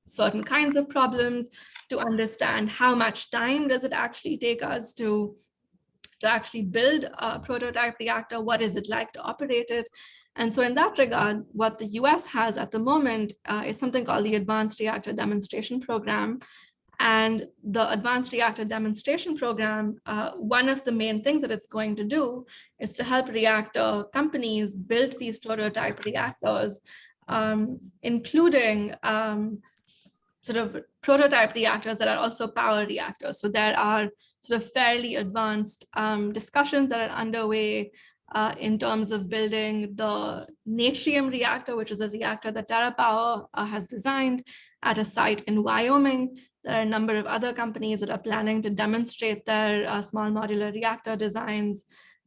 certain kinds of problems, to understand how much time does it actually take us to actually build a prototype reactor, what is it like to operate it. And so in that regard, what the US has at the moment is something called the Advanced Reactor Demonstration Program. And the Advanced Reactor Demonstration Program, one of the main things that it's going to do is to help reactor companies build these prototype reactors, including sort of prototype reactors that are also power reactors. So there are sort of fairly advanced discussions that are underway in terms of building the natrium reactor, which is a reactor that TerraPower has designed at a site in Wyoming. There are a number of other companies that are planning to demonstrate their small modular reactor designs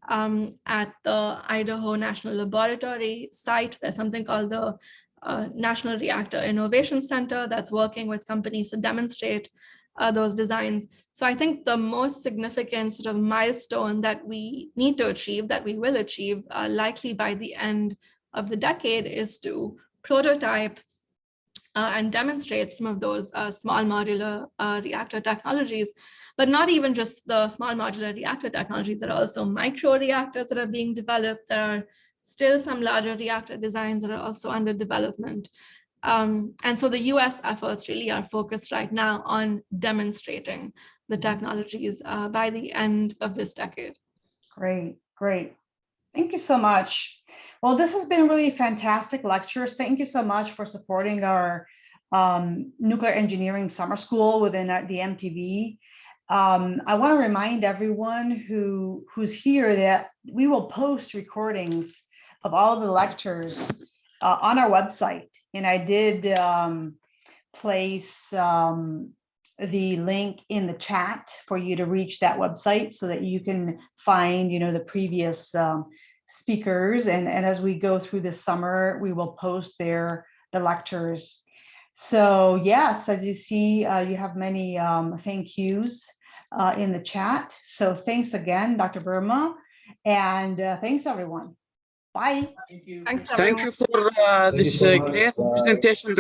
at the Idaho National Laboratory site. There's something called the National Reactor Innovation Center that's working with companies to demonstrate those designs. So I think the most significant sort of milestone that we need to achieve, that we will achieve likely by the end of the decade, is to prototype and demonstrate some of those small modular reactor technologies, but not even just the small modular reactor technologies. There are also micro reactors that are being developed. There are still some larger reactor designs that are also under development. And so the US efforts really are focused right now on demonstrating the technologies by the end of this decade. Great, great. Thank you so much. Well, this has been really fantastic lectures. Thank you so much for supporting our nuclear engineering summer school within the MTV. I want to remind everyone who's here that we will post recordings of all of the lectures on our website. And I did place the link in the chat for you to reach that website so that you can find, the previous speakers. And as we go through this summer, we will post the lectures. So yes, as you see, you have many thank yous in the chat. So thanks again, Dr. Verma, and thanks everyone. Bye. Thanks, Thank everyone. you for this so much. great Bye. presentation.